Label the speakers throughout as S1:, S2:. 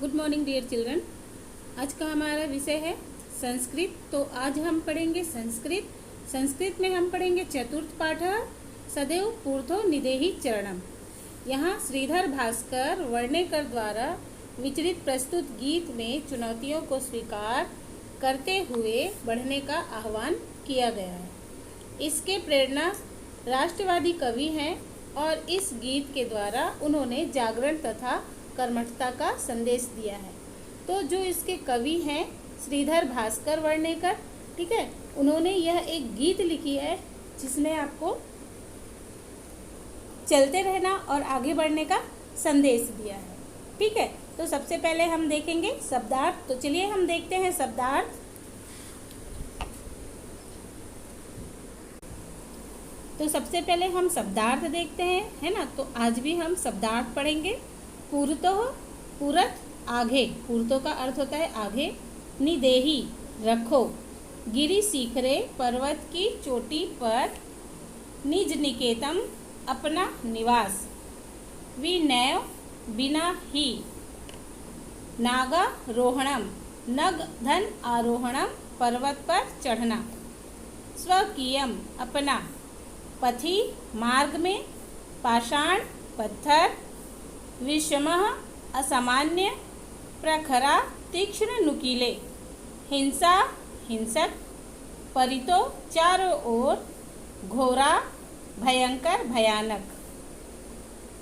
S1: Good morning dear children. आज का हमारा विषय है संस्कृत। तो आज हम पढ़ेंगे संस्कृत में हम पढ़ेंगे चतुर्थ पाठ सदैव पूर्तो निदेहि चरणम। यहाँ श्रीधर भास्कर वर्णेकर द्वारा विचलित प्रस्तुत गीत में चुनौतियों को स्वीकार करते हुए बढ़ने का आह्वान किया गया है। इसके प्रेरणा राष्ट्रवादी कवि हैं और इस गीत के द्वारा उन्होंने जागरण तथा कर्मठता का संदेश दिया है। तो जो इसके कवि हैं श्रीधर भास्कर वर्णेकर, ठीक है, उन्होंने यह एक गीत लिखी है जिसमें आपको चलते रहना और आगे बढ़ने का संदेश दिया है। ठीक है, तो सबसे पहले हम देखेंगे शब्दार्थ। तो चलिए हम देखते हैं शब्दार्थ। तो सबसे पहले हम शब्दार्थ देखते हैं, है ना। तो आज भी हम शब्दार्थ पढ़ेंगे। पूर्तो पूरत आगे, पूर्तो का अर्थ होता है आगे। निदेही रखो, गिरि शिखरे पर्वत की चोटी पर। निज निकेतम अपना निवास। विनय बिना ही। नागारोहणम नग धन आरोहणम पर्वत पर चढ़ना। स्वकीयम अपना। पथि मार्ग में। पाषाण पत्थर। विषमः असामान्य। प्रखरा तीक्ष्ण नुकीले। हिंसा हिंसक। परितो चारों ओर। घोरा भयंकर भयानक।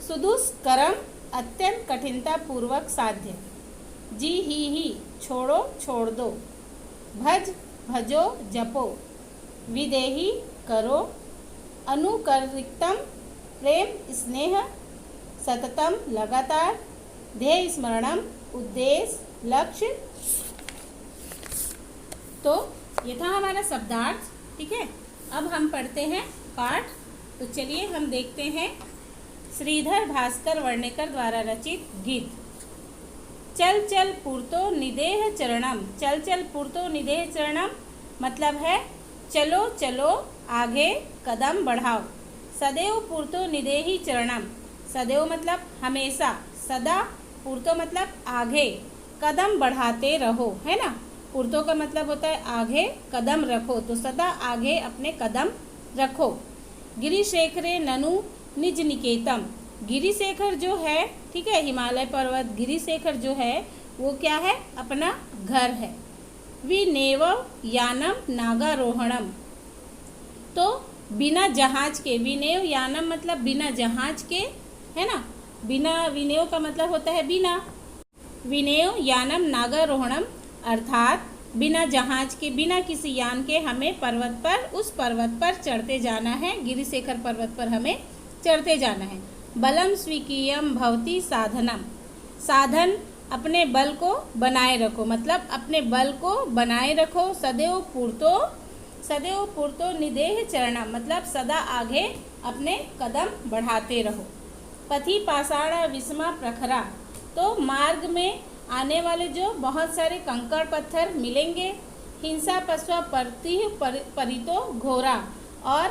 S1: सुदुष्करम अत्यंत कठिनता पूर्वक साध्य। जी ही छोड़ो छोड़ दो। भज भजो जपो। विदेही करो। अनुकरितम प्रेम स्नेह। सततम लगातार। ध्येय स्मरणम उद्देश्य लक्ष्य। तो ये था हमारा शब्दार्थ। ठीक है, अब हम पढ़ते हैं पाठ। तो चलिए हम देखते हैं श्रीधर भास्कर वर्णेकर द्वारा रचित गीत। चल चल पूर्तो निदेह चरणम। चल चल पूर्तो निदेह चरणम मतलब है चलो चलो आगे कदम बढ़ाओ। सदैव पूर्तो निदेहि चरणम। सदैव मतलब हमेशा। सदा पूर्तो मतलब आगे, कदम बढ़ाते रहो, है ना। पूर्तो का मतलब होता है आगे कदम रखो, तो सदा आगे अपने कदम रखो। गिरिशेखरे ननु निज निकेतम। गिरिशेखर जो है, ठीक है, हिमालय पर्वत गिरिशेखर जो है वो क्या है, अपना घर है। विनेव यानम नागारोहणम, तो बिना जहाज के। विनेव यानम मतलब बिना जहाज के, है ना। बिना, विनेव का मतलब होता है बिना। विनेव यानम नागारोहणम अर्थात बिना जहाज के, बिना किसी यान के हमें पर्वत पर, उस पर्वत पर चढ़ते जाना है। गिरिशेखर पर्वत पर हमें चढ़ते जाना है। बलम स्वीकीयम भवती साधनम। साधन अपने बल को बनाए रखो, मतलब अपने बल को बनाए रखो। सदैव पूर्तो निदेह चरणम मतलब सदा आगे अपने कदम बढ़ाते रहो। पथि पाषाण विषमा प्रखरा, तो मार्ग में आने वाले जो बहुत सारे कंकड़ पत्थर मिलेंगे। हिंसा पशु परितो घोरा, और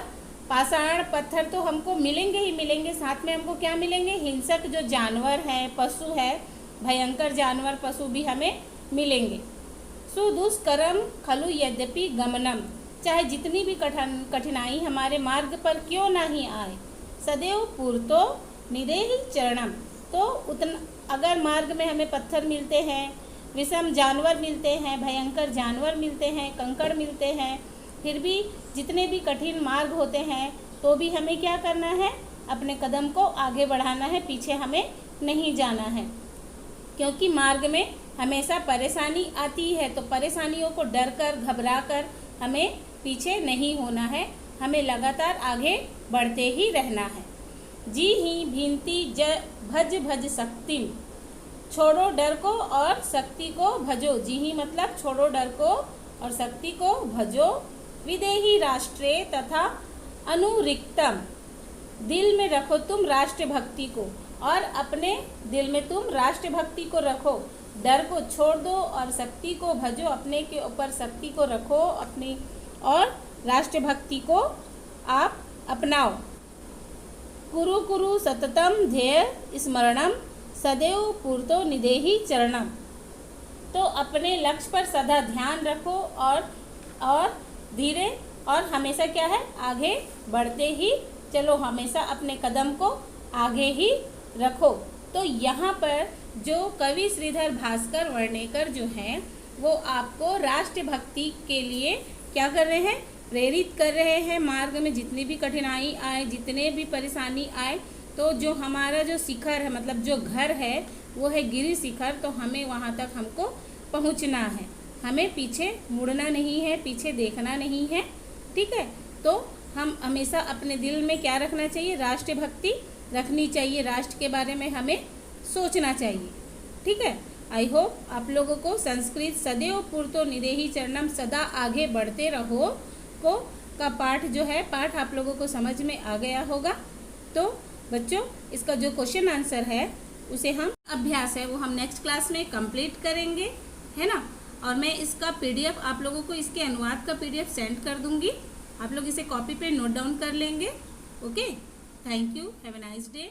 S1: पाषाण पत्थर तो हमको मिलेंगे ही मिलेंगे, साथ में हमको क्या मिलेंगे, हिंसक जो जानवर हैं, पशु है, भयंकर जानवर पशु भी हमें मिलेंगे। सुदुष्करम खलु यद्यपि गमनम, चाहे जितनी भी कठिनाई हमारे मार्ग पर क्यों नहीं आए। सदैव पूर्तो निदेहि चरणम, तो उतना अगर मार्ग में हमें पत्थर मिलते हैं, विषम जानवर मिलते हैं, भयंकर जानवर मिलते हैं, कंकड़ मिलते हैं, फिर भी जितने भी कठिन मार्ग होते हैं तो भी हमें क्या करना है, अपने कदम को आगे बढ़ाना है, पीछे हमें नहीं जाना है। क्योंकि मार्ग में हमेशा परेशानी आती है, तो परेशानियों को डर कर घबरा कर हमें पीछे नहीं होना है, हमें लगातार आगे बढ़ते ही रहना है। जी ही भींति भज भज शक्तिम, छोड़ो डर को और शक्ति को भजो। जी ही मतलब छोड़ो डर को और शक्ति को भजो। विदेही राष्ट्रे तथा अनुरिक्तम, दिल में रखो तुम राष्ट्रभक्ति को, और अपने दिल में तुम राष्ट्रभक्ति को रखो। डर को छोड़ दो और शक्ति को भजो, अपने के ऊपर शक्ति को रखो अपनी, और राष्ट्रभक्ति को आप अपनाओ। कुरु कुरु सततम ध्येय स्मरणम, सदैव पूर्तो निदेहि चरणम। तो अपने लक्ष्य पर सदा ध्यान रखो और धीरे और हमेशा क्या है, आगे बढ़ते ही चलो, हमेशा अपने कदम को आगे ही रखो। तो यहाँ पर जो कवि श्रीधर भास्कर वर्णेकर जो हैं वो आपको राष्ट्रभक्ति के लिए क्या कर रहे हैं, प्रेरित कर रहे हैं। मार्ग में जितनी भी कठिनाई आए, जितने भी परेशानी आए, तो जो हमारा जो शिखर है, मतलब जो घर है वो है गिरि शिखर, तो हमें वहाँ तक हमको पहुँचना है, हमें पीछे मुड़ना नहीं है, पीछे देखना नहीं है। ठीक है, तो हम हमेशा अपने दिल में क्या रखना चाहिए, राष्ट्रभक्ति रखनी चाहिए, राष्ट्र के बारे में हमें सोचना चाहिए। ठीक है, आई होप आप लोगों को संस्कृत सदैव पूर्तो निदेहि चरणम, सदा आगे बढ़ते रहो का पाठ जो है, पाठ आप लोगों को समझ में आ गया होगा। तो बच्चों, इसका जो क्वेश्चन आंसर है उसे हम अभ्यास है वो हम नेक्स्ट क्लास में कंप्लीट करेंगे, है ना। और मैं इसका PDF आप लोगों को, इसके अनुवाद का PDF सेंड कर दूंगी, आप लोग इसे कॉपी पे नोट डाउन कर लेंगे। Okay, thank you, have a nice day.